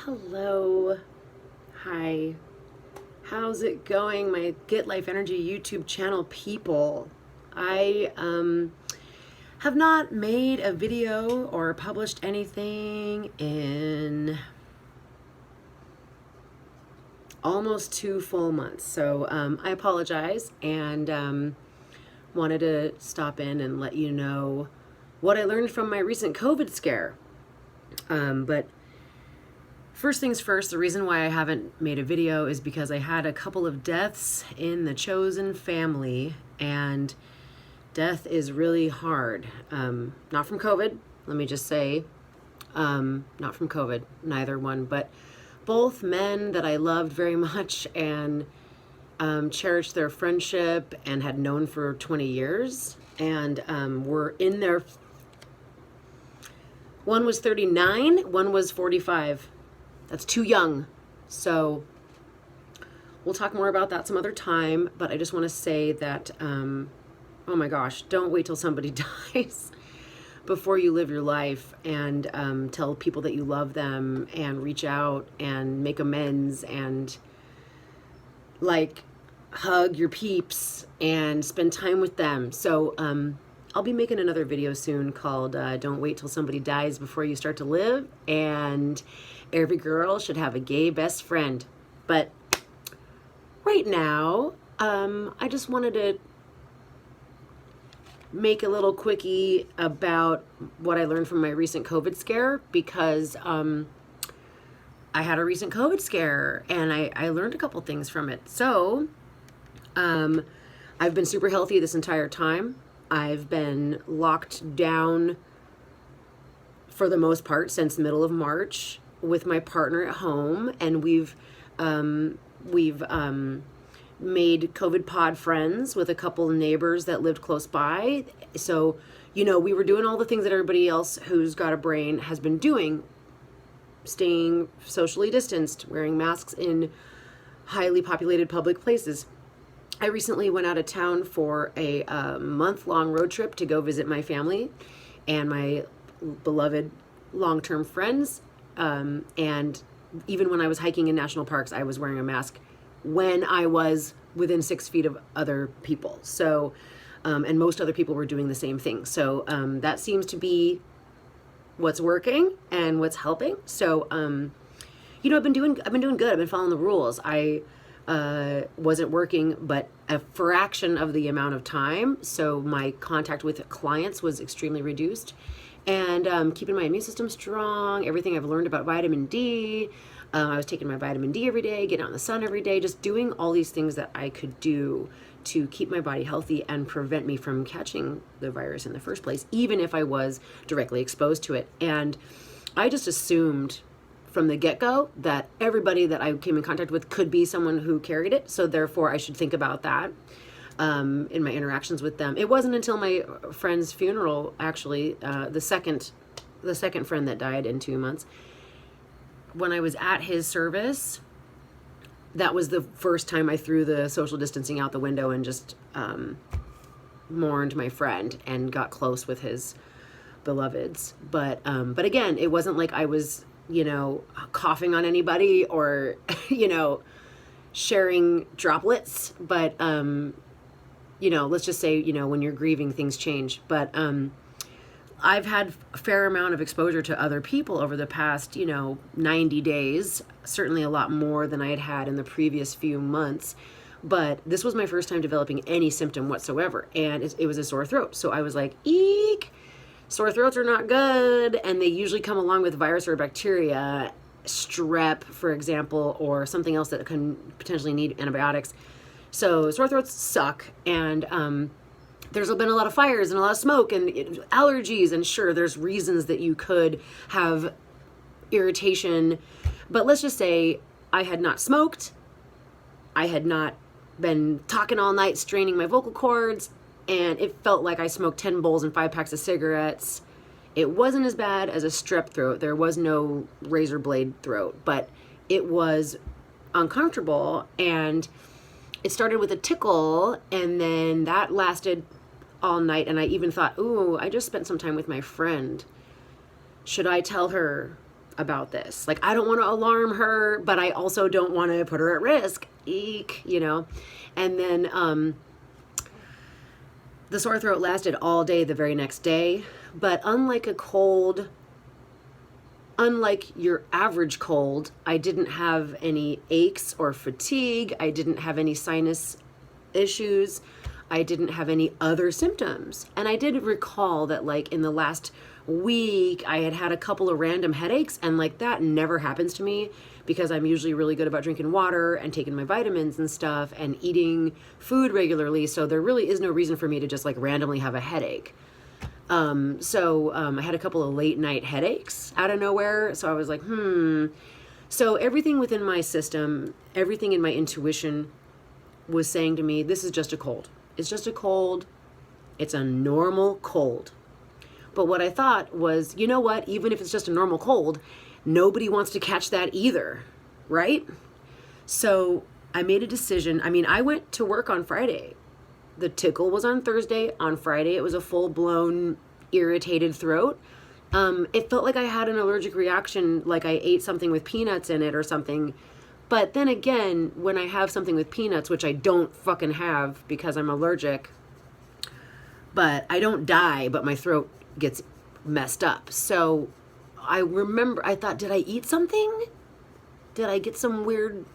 Hello. Hi. How's it going, my Get Life Energy YouTube channel people? I have not made a video or published anything in almost 2 full months. So I apologize and wanted to stop in and let you know what I learned from my recent COVID scare. But first things first, the reason why I haven't made a video is because I had a couple of deaths in the chosen family, and death is really hard. Not from COVID, let me just say, not from COVID, neither one, but both men that I loved very much and cherished their friendship and had known for 20 years and were in their, one was 39, one was 45. That's too young. So we'll talk more about that some other time, but I just want to say that, oh my gosh, don't wait till somebody dies before you live your life, and tell people that you love them and reach out and make amends and like hug your peeps and spend time with them. So I'll be making another video soon called Don't Wait Till Somebody Dies Before You Start to Live, and every girl should have a gay best friend. But right now, I just wanted to make a little quickie about what I learned from my recent COVID scare, because I had a recent COVID scare and I learned a couple things from it. So I've been super healthy this entire time. I've been locked down for the most part since the middle of March with my partner at home, and we've made COVID pod friends with a couple of neighbors that lived close by. So, you know, we were doing all the things that everybody else who's got a brain has been doing, staying socially distanced, wearing masks in highly populated public places. I recently went out of town for a month-long road trip to go visit my family and my beloved long-term friends. And even when I was hiking in national parks, I was wearing a mask when I was within 6 feet of other people. So, and most other people were doing the same thing. So that seems to be what's working and what's helping. So, you know, I've been doing good. I've been following the rules. I wasn't working, but a fraction of the amount of time. So my contact with clients was extremely reduced, and keeping my immune system strong, everything I've learned about vitamin D. I was taking my vitamin D every day, getting out in the sun every day, just doing all these things that I could do to keep my body healthy and prevent me from catching the virus in the first place, even if I was directly exposed to it. And I just assumed from the get-go that everybody that I came in contact with could be someone who carried it. So therefore I should think about that in my interactions with them. It wasn't until my friend's funeral, actually, the second friend that died in 2 months, when I was at his service, that was the first time I threw the social distancing out the window and just mourned my friend and got close with his beloveds. But again, it wasn't like I was, you know, coughing on anybody or, you know, sharing droplets. But, you know, let's just say, you know, when you're grieving, things change. But I've had a fair amount of exposure to other people over the past, you know, 90 days, certainly a lot more than I had had in the previous few months. But this was my first time developing any symptom whatsoever. And it was a sore throat. So I was like, eek. Sore throats are not good, and they usually come along with virus or bacteria, strep, for example, or something else that can potentially need antibiotics. So sore throats suck, and there's been a lot of fires and a lot of smoke and allergies, and sure, there's reasons that you could have irritation, but let's just say I had not smoked, I had not been talking all night, straining my vocal cords, and it felt like I smoked 10 bowls and 5 packs of cigarettes. It wasn't as bad as a strep throat. There was no razor blade throat, but it was uncomfortable, and it started with a tickle, and then that lasted all night, and I even thought, ooh, I just spent some time with my friend. Should I tell her about this. Like, I don't want to alarm her, but I also don't want to put her at risk. Eek, you know? And then the sore throat lasted all day the very next day. But unlike a cold, unlike your average cold, I didn't have any aches or fatigue. I didn't have any sinus issues. I didn't have any other symptoms. And I did recall that, like, in the last week, I had a couple of random headaches, and like that never happens to me because I'm usually really good about drinking water and taking my vitamins and stuff and eating food regularly. So there really is no reason for me to just like randomly have a headache. I had a couple of late night headaches out of nowhere. So I was like, So everything within my system, everything in my intuition was saying to me, this is just a cold. It's just a cold. It's a normal cold. But what I thought was, you know what? Even if it's just a normal cold, nobody wants to catch that either, right? So I made a decision. I mean, I went to work on Friday. The tickle was on Thursday. On Friday, it was a full-blown irritated throat. It felt like I had an allergic reaction, like I ate something with peanuts in it or something. But then again, when I have something with peanuts, which I don't fucking have because I'm allergic, but I don't die, but my throat gets messed up. So I remember, I thought, did I eat something? Did I get some weird,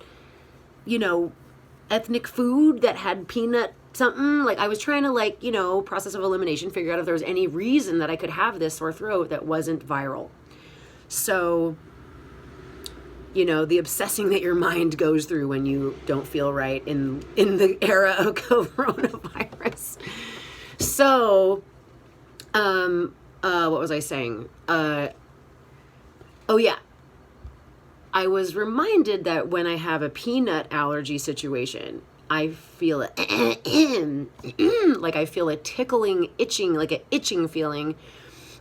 ethnic food that had peanut something? Like, I was trying to, process of elimination, figure out if there was any reason that I could have this sore throat that wasn't viral. So, the obsessing that your mind goes through when you don't feel right in the era of coronavirus. So, what was I saying? I was reminded that when I have a peanut allergy situation, I feel like I feel a tickling, itching, like an itching feeling,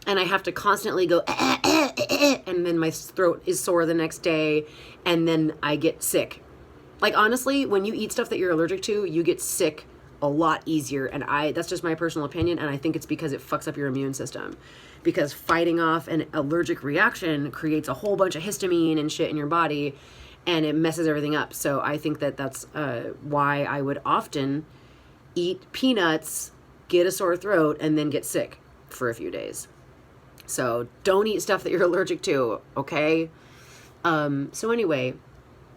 and I have to constantly go, and then my throat is sore the next day, and then I get sick. Like, honestly, when you eat stuff that you're allergic to, you get sick a lot easier, and that's just my personal opinion, and I think it's because it fucks up your immune system. Because fighting off an allergic reaction creates a whole bunch of histamine and shit in your body, and it messes everything up. So I think that's why I would often eat peanuts, get a sore throat, and then get sick for a few days. So don't eat stuff that you're allergic to, okay? So anyway,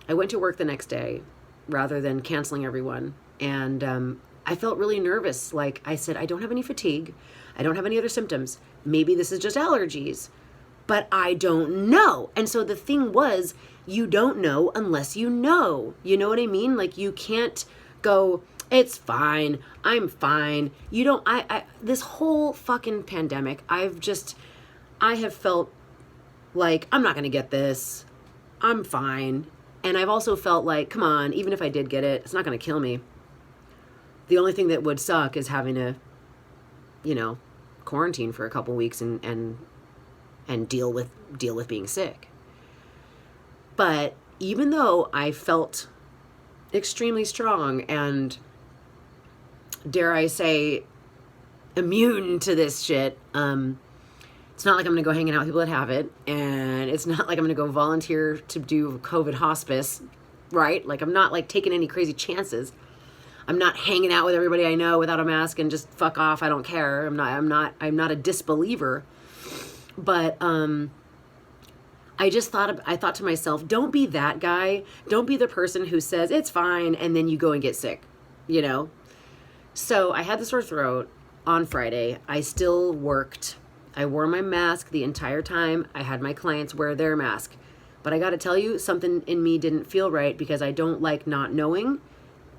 I went to work the next day rather than canceling everyone. And I felt really nervous. Like I said, I don't have any fatigue. I don't have any other symptoms. Maybe this is just allergies, but I don't know. And so the thing was, you don't know unless you know. You know what I mean? Like, you can't go, it's fine, I'm fine. You don't, this whole fucking pandemic, I have felt like, I'm not going to get this. I'm fine. And I've also felt like, come on, even if I did get it, it's not going to kill me. The only thing that would suck is having to, quarantine for a couple weeks and deal with being sick. But even though I felt extremely strong and, dare I say, immune to this shit, it's not like I'm going to go hanging out with people that have it, and it's not like I'm going to go volunteer to do COVID hospice, right? Like, I'm not like taking any crazy chances. I'm not hanging out with everybody I know without a mask and just fuck off. I don't care. I'm not a disbeliever. But I thought to myself, don't be that guy. Don't be the person who says it's fine and then you go and get sick, So I had the sore throat on Friday. I still worked. I wore my mask the entire time. I had my clients wear their mask. But I got to tell you, something in me didn't feel right because I don't like not knowing.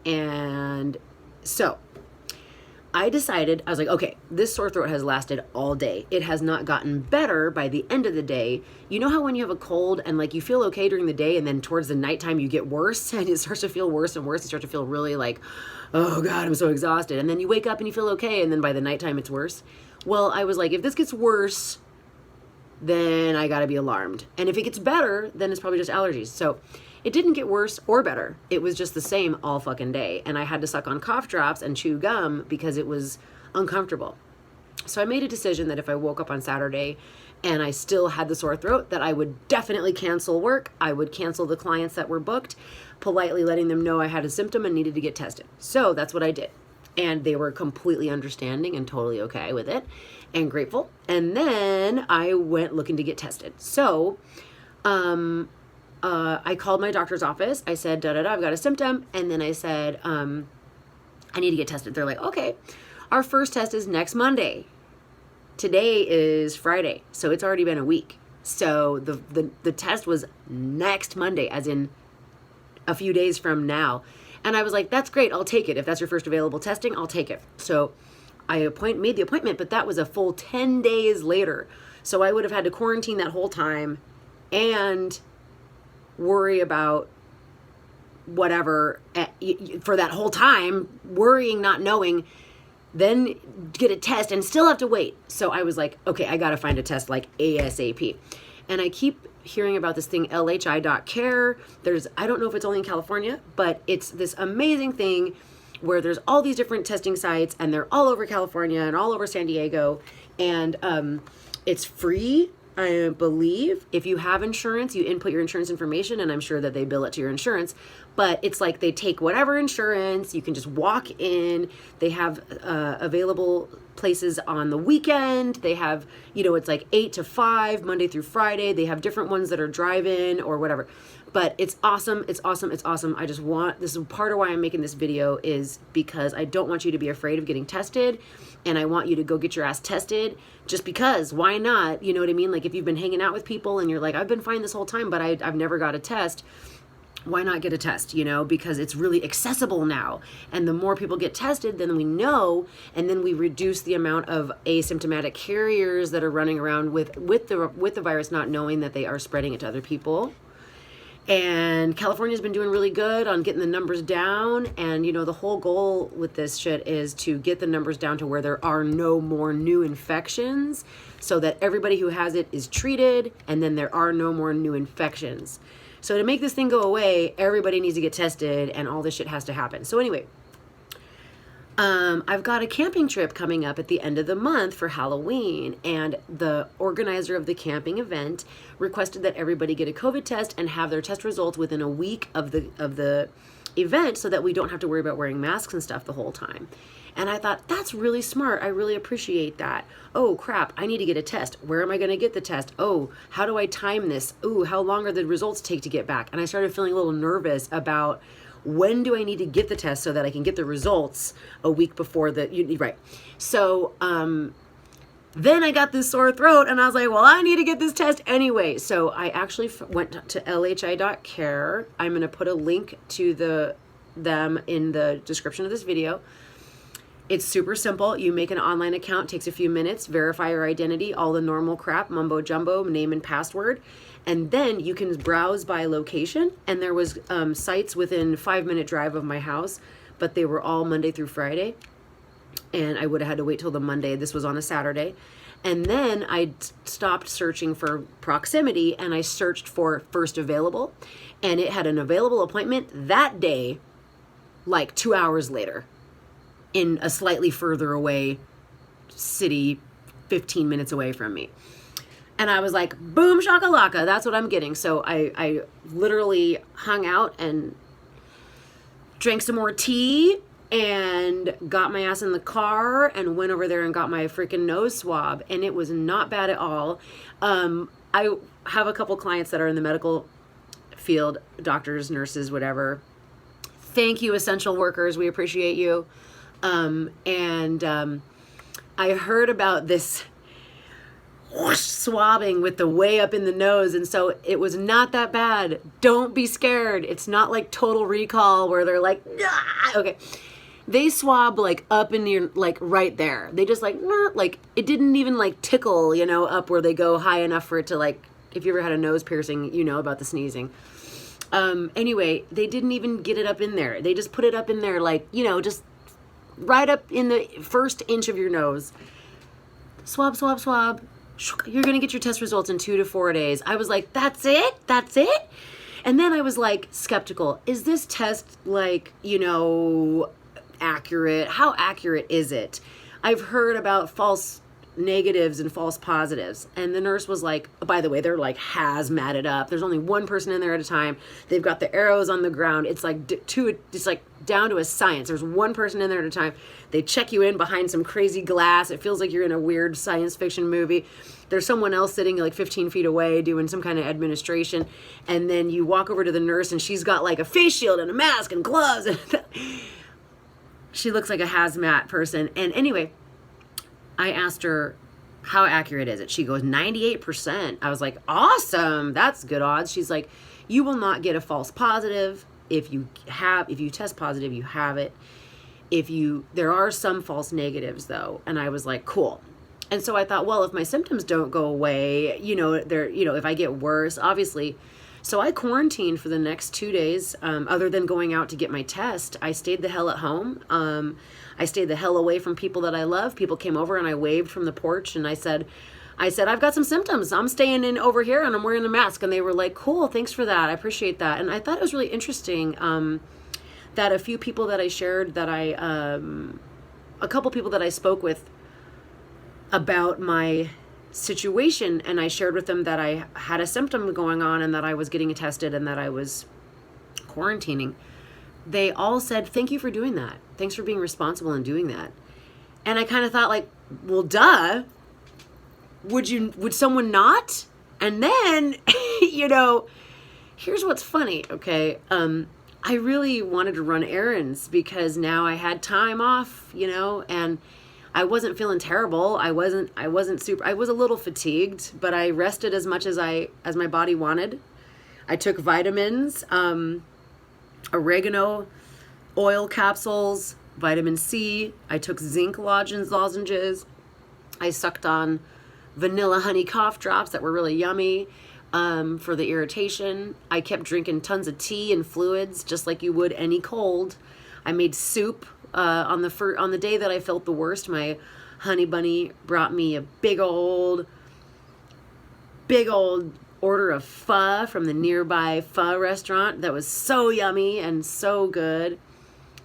And so I decided, I was like, okay, this sore throat has lasted all day. It has not gotten better by the end of the day. You know how when you have a cold and like you feel okay during the day and then towards the nighttime you get worse and it starts to feel worse and worse. You start to feel really like, oh God, I'm so exhausted. And then you wake up and you feel okay. And then by the nighttime it's worse. Well, I was like, if this gets worse, then I got to be alarmed. And if it gets better, then it's probably just allergies. So it didn't get worse or better. It was just the same all fucking day. And I had to suck on cough drops and chew gum because it was uncomfortable. So I made a decision that if I woke up on Saturday and I still had the sore throat, that I would definitely cancel work. I would cancel the clients that were booked, politely letting them know I had a symptom and needed to get tested. So that's what I did. And they were completely understanding and totally okay with it and grateful. And then I went looking to get tested. So I called my doctor's office. I said, I've got a symptom. And then I said, I need to get tested. They're like, okay, our first test is next Monday. Today is Friday, so it's already been a week. So the test was next Monday, as in a few days from now. And I was like, that's great, I'll take it. If that's your first available testing, I'll take it. So I made the appointment, but that was a full 10 days later. So I would have had to quarantine that whole time and worry about whatever for that whole time, worrying, not knowing, then get a test and still have to wait. So I was like, okay, I got to find a test like ASAP. And I keep hearing about this thing, LHI.care. I don't know if it's only in California, but it's this amazing thing where there's all these different testing sites, and they're all over California and all over San Diego. And it's free, I believe. If you have insurance, you input your insurance information, and I'm sure that they bill it to your insurance. But it's like they take whatever insurance, you can just walk in. They have available places on the weekend. They have, it's like 8 to 5, Monday through Friday. They have different ones that are drive-in or whatever. But it's awesome. It's awesome. It's awesome. This is part of why I'm making this video, is because I don't want you to be afraid of getting tested. And I want you to go get your ass tested, just because. Why not? You know what I mean? Like, if you've been hanging out with people and you're like, I've been fine this whole time, but I've never got a test. Why not get a test, because it's really accessible now. And the more people get tested, then we know, and then we reduce the amount of asymptomatic carriers that are running around with the virus, not knowing that they are spreading it to other people. And California's been doing really good on getting the numbers down. And, the whole goal with this shit is to get the numbers down to where there are no more new infections, so that everybody who has it is treated, and then there are no more new infections. So to make this thing go away, everybody needs to get tested, and all this shit has to happen. So anyway, I've got a camping trip coming up at the end of the month for Halloween, and the organizer of the camping event requested that everybody get a COVID test and have their test results within a week of the event, so that we don't have to worry about wearing masks and stuff the whole time. And I thought, that's really smart. I really appreciate that. Oh, crap, I need to get a test. Where am I going to get the test? Oh, how do I time this? Ooh, how long are the results take to get back? And I started feeling a little nervous about, when do I need to get the test so that I can get the results a week before right. So then I got this sore throat, and I was like, well, I need to get this test anyway. So I actually went to LHI.care. I'm going to put a link to them in the description of this video. It's super simple. You make an online account, takes a few minutes, verify your identity, all the normal crap, mumbo jumbo, name and password. And then you can browse by location. And there was sites within 5-minute drive of my house, but they were all Monday through Friday. And I would have had to wait till the Monday. This was on a Saturday. And then I stopped searching for proximity, and I searched for first available. And it had an available appointment that day, like 2 hours later, in a slightly further away city, 15 minutes away from me. And I was like, boom shakalaka, that's what I'm getting. So I literally hung out and drank some more tea and got my ass in the car and went over there and got my freaking nose swab. And it was not bad at all. I have a couple clients that are in the medical field, doctors, nurses, whatever. Thank you, essential workers. We appreciate you. I heard about this whoosh swabbing with the way up in the nose, and so it was not that bad. Don't be scared. It's not like Total Recall where they're like, ah! Okay. They swab like up in your, like right there. They just like, nah, like it didn't even like tickle, up where they go high enough for it to, like, if you ever had a nose piercing, you know about the sneezing. Anyway, they didn't even get it up in there. They just put it up in there, like, just right up in the first inch of your nose. Swab, swab, swab. You're going to get your test results in 2 to 4 days. I was like, that's it? That's it? And then I was like skeptical. Is this test like, accurate? How accurate is it? I've heard about false negatives and false positives. And the nurse was like, by the way, they're like hazmated up. There's only one person in there at a time. They've got the arrows on the ground. It's like it's like down to a science. There's one person in there at a time. They check you in behind some crazy glass. It feels like you're in a weird science fiction movie. There's someone else sitting like 15 feet away doing some kind of administration. And then you walk over to the nurse and she's got like a face shield and a mask and gloves. She looks like a hazmat person. And anyway, I asked her, how accurate is it? She goes, 98%. I was like, awesome. That's good odds. She's like, you will not get a false positive. If you test positive, you have it. There are some false negatives though. And I was like, cool. And so I thought, well, if my symptoms don't go away, if I get worse, obviously. So I quarantined for the next 2 days, other than going out to get my test. I stayed the hell at home. I stayed the hell away from people that I love. People came over and I waved from the porch and I said, I've got some symptoms. I'm staying in over here and I'm wearing a mask. And they were like, cool, thanks for that. I appreciate that. And I thought it was really interesting that a few people that I shared a couple people that I spoke with about my situation, and I shared with them that I had a symptom going on and that I was getting tested and that I was quarantining. They all said, thank you for doing that. Thanks for being responsible and doing that. And I kind of thought like, well, duh. Would someone not? And then, here's what's funny. Okay. I really wanted to run errands because now I had time off, and I wasn't feeling terrible. I was a little fatigued, but I rested as much as my body wanted. I took vitamins, oregano oil capsules, vitamin C. I took zinc lozenges. I sucked on vanilla honey cough drops that were really yummy for the irritation. I kept drinking tons of tea and fluids, just like you would any cold. I made soup. On the day that I felt the worst, my honey bunny brought me a big old order of pho from the nearby pho restaurant that was so yummy and so good.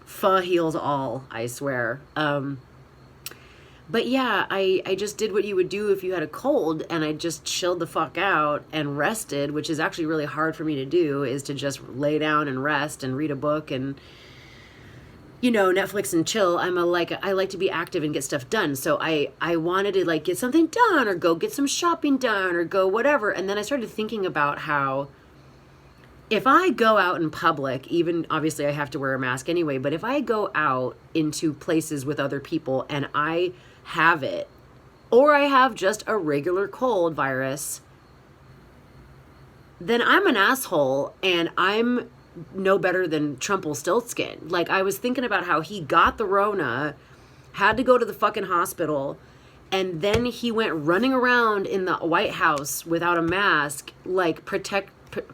Pho heals all, I swear. But yeah, I just did what you would do if you had a cold, and I just chilled the fuck out and rested, which is actually really hard for me to do, is to just lay down and rest and read a book and Netflix and chill. I like to be active and get stuff done. So I wanted to get something done or go get some shopping done or go whatever. And then I started thinking about how if I go out in public, even obviously I have to wear a mask anyway, but if I go out into places with other people and I have it, or I have just a regular cold virus, then I'm an asshole and I'm no better than Trumpelstiltskin. I was thinking about how he got the Rona, had to go to the fucking hospital, and then he went running around in the White House without a mask,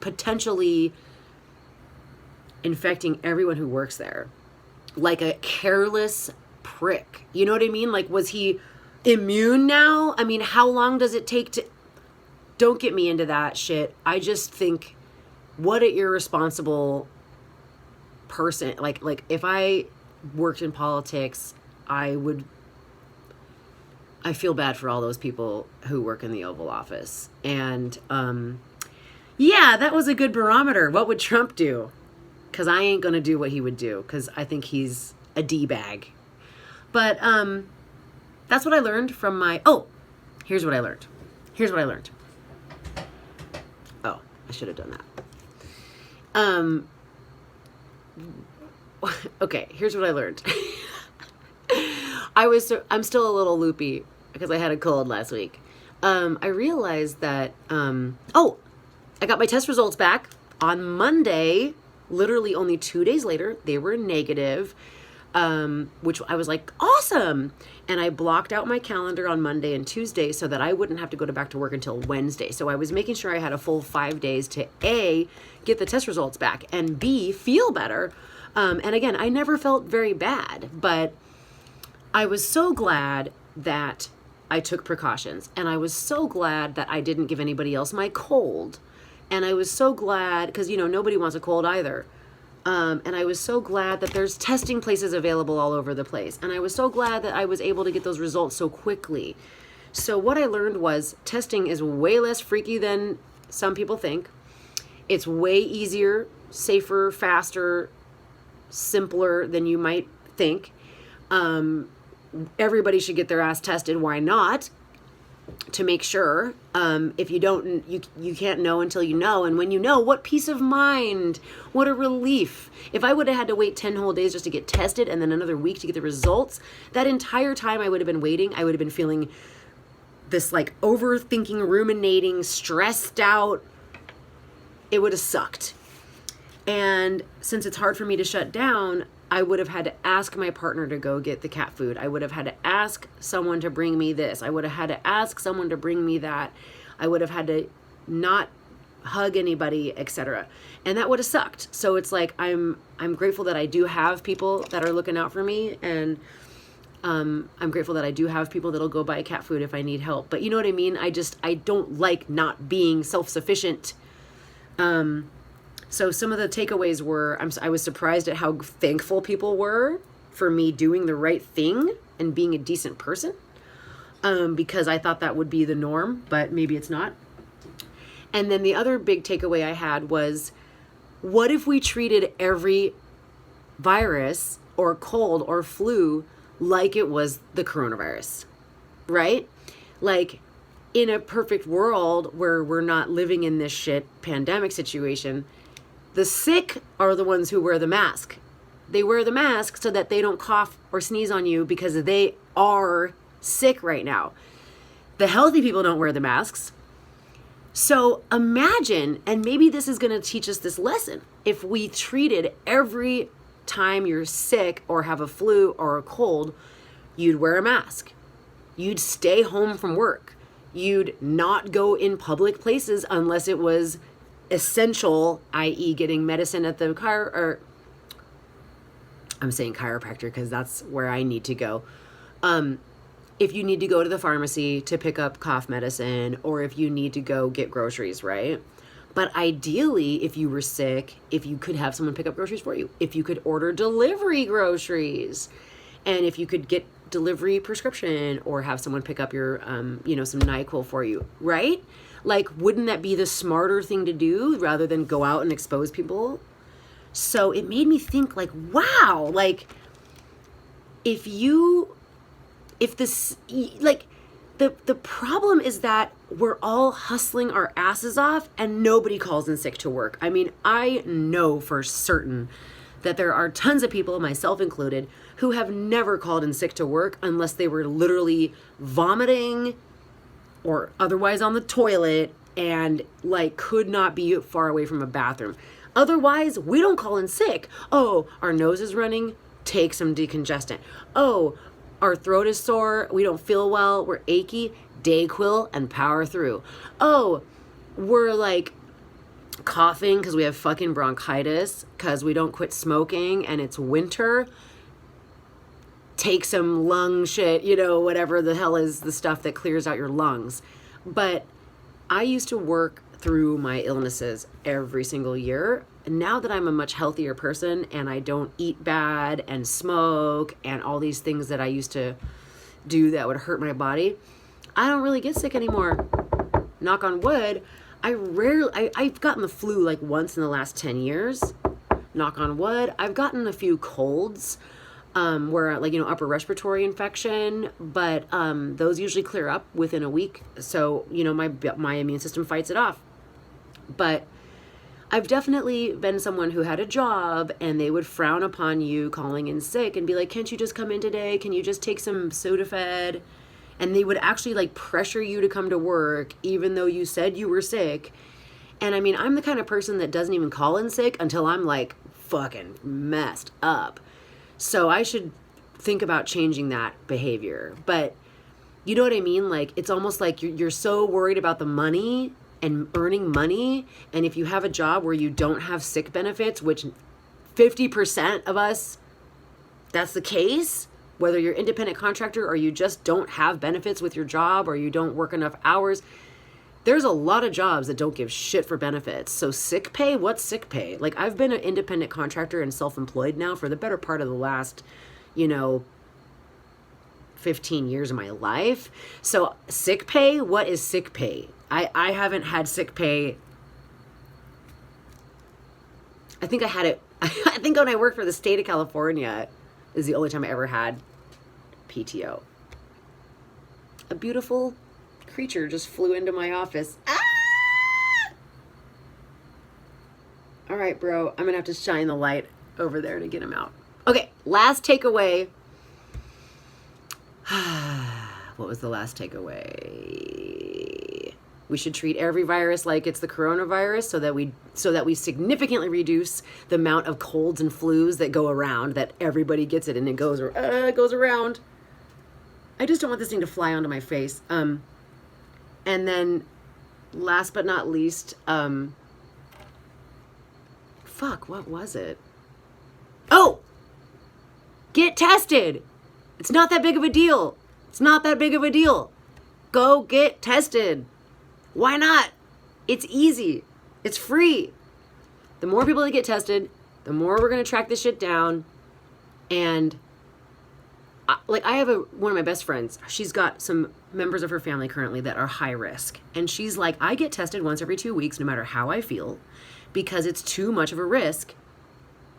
potentially infecting everyone who works there. Like a careless prick. You know what I mean? Was he immune now? I mean, how long does it take to... Don't get me into that shit. I just think... What an irresponsible person. If I worked in politics, I feel bad for all those people who work in the Oval Office. And, yeah, that was a good barometer. What would Trump do? Because I ain't going to do what he would do, because I think he's a D-bag. But, that's what I learned from my... Oh, here's what I learned. Oh, I should have done that. Okay, here's what I learned. I'm still a little loopy because I had a cold last week. I realized that, I got my test results back on Monday, literally only 2 days later. They were negative, which I was like, awesome. And I blocked out my calendar on Monday and Tuesday so that I wouldn't have to go back to work until Wednesday. So I was making sure I had a full 5 days to A, get the test results back, and B, feel better. And again, I never felt very bad, but I was so glad that I took precautions. And I was so glad that I didn't give anybody else my cold. And I was so glad, because, nobody wants a cold either. And I was so glad that there's testing places available all over the place. And I was so glad that I was able to get those results so quickly. So what I learned was testing is way less freaky than some people think. It's way easier, safer, faster, simpler than you might think. Everybody should get their ass tested. Why not? To make sure. If you don't, you can't know until you know. And when you know, what peace of mind, what a relief. If I would have had to wait 10 whole days just to get tested and then another week to get the results, that entire time I would have been waiting, I would have been feeling this like overthinking, ruminating, stressed out. It would have sucked. And since it's hard for me to shut down, I would have had to ask my partner to go get the cat food. I would have had to ask someone to bring me this. I would have had to ask someone to bring me that. I would have had to not hug anybody, etc. And that would have sucked. So it's like I'm grateful that I do have people that are looking out for me, and I'm grateful that I do have people that'll go buy cat food if I need help. But you know what I mean? I don't like not being self-sufficient. So some of the takeaways were, I was surprised at how thankful people were for me doing the right thing and being a decent person, because I thought that would be the norm, but maybe it's not. And then the other big takeaway I had was, what if we treated every virus or cold or flu like it was the coronavirus, right? Like, in a perfect world where we're not living in this shit pandemic situation, the sick are the ones who wear the mask. They wear the mask so that they don't cough or sneeze on you because they are sick right now. The healthy people don't wear the masks. So imagine, and maybe this is going to teach us this lesson, if we treated every time you're sick or have a flu or a cold, you'd wear a mask. You'd stay home from work. You'd not go in public places unless it was essential, i.e. getting medicine at the I'm saying chiropractor because that's where I need to go. If you need to go to the pharmacy to pick up cough medicine, or if you need to go get groceries, right? But ideally, if you were sick, if you could have someone pick up groceries for you, if you could order delivery groceries, and if you could get delivery prescription or have someone pick up your, some NyQuil for you, right? Like, wouldn't that be the smarter thing to do rather than go out and expose people? So it made me think, like, wow, like, the problem is that we're all hustling our asses off and nobody calls in sick to work. I mean, I know for certain that there are tons of people, myself included, who have never called in sick to work unless they were literally vomiting or otherwise on the toilet and like could not be far away from a bathroom. Otherwise, we don't call in sick. Oh, our nose is running, take some decongestant. Oh, our throat is sore, we don't feel well, we're achy, Dayquil and power through. Oh, we're like coughing because we have fucking bronchitis because we don't quit smoking and it's winter. Take some lung shit, whatever the hell is the stuff that clears out your lungs. But I used to work through my illnesses every single year. And now that I'm a much healthier person and I don't eat bad and smoke and all these things that I used to do that would hurt my body, I don't really get sick anymore. Knock on wood. I've gotten the flu like once in the last 10 years. Knock on wood. I've gotten a few colds. Where upper respiratory infection, but those usually clear up within a week. So, my immune system fights it off. But I've definitely been someone who had a job and they would frown upon you calling in sick and be like, can't you just come in today? Can you just take some Sudafed? And they would actually like pressure you to come to work even though you said you were sick. And I mean, I'm the kind of person that doesn't even call in sick until I'm like fucking messed up. So I should think about changing that behavior. But you know what I mean? Like, it's almost like you're so worried about the money and earning money. And if you have a job where you don't have sick benefits, which 50% of us, that's the case, whether you're independent contractor or you just don't have benefits with your job or you don't work enough hours, there's a lot of jobs that don't give shit for benefits. So sick pay, what's sick pay? Like, I've been an independent contractor and self-employed now for the better part of the last, 15 years of my life. So sick pay, what is sick pay? I haven't had sick pay. I think I had it, I think when I worked for the state of California is the only time I ever had PTO. A beautiful creature just flew into my office. Ah! All right, bro, I'm gonna have to shine the light over there to get him out. Okay, last takeaway. What was the last takeaway? We should treat every virus like it's the coronavirus so that we significantly reduce the amount of colds and flus that go around, that everybody gets it and it goes around. I just don't want this thing to fly onto my face. And then last but not least, fuck, what was it? Oh! Get tested! It's not that big of a deal. It's not that big of a deal. Go get tested. Why not? It's easy. It's free. The more people that get tested, the more we're going to track this shit down. And I have one of my best friends. She's got some members of her family currently that are high risk. And she's like, I get tested once every 2 weeks, no matter how I feel, because it's too much of a risk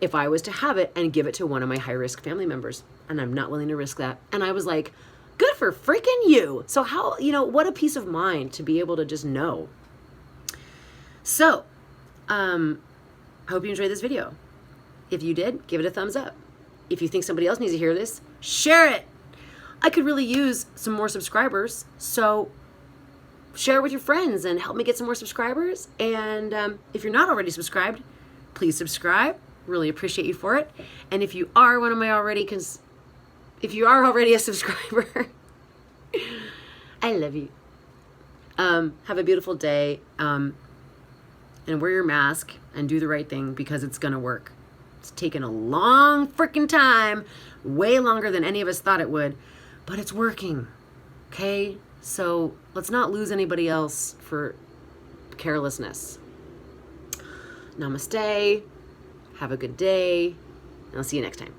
if I was to have it and give it to one of my high risk family members. And I'm not willing to risk that. And I was like, good for freaking you. So how, what a peace of mind to be able to just know. So, I hope you enjoyed this video. If you did, give it a thumbs up. If you think somebody else needs to hear this, share it. I could really use some more subscribers. So share it with your friends and help me get some more subscribers. And if you're not already subscribed, please subscribe. Really appreciate you for it. And if you are if you are already a subscriber, I love you. Have a beautiful day. And wear your mask and do the right thing, because it's gonna work. It's taken a long freaking time, way longer than any of us thought it would, but it's working. Okay? So let's not lose anybody else for carelessness. Namaste. Have a good day. And I'll see you next time.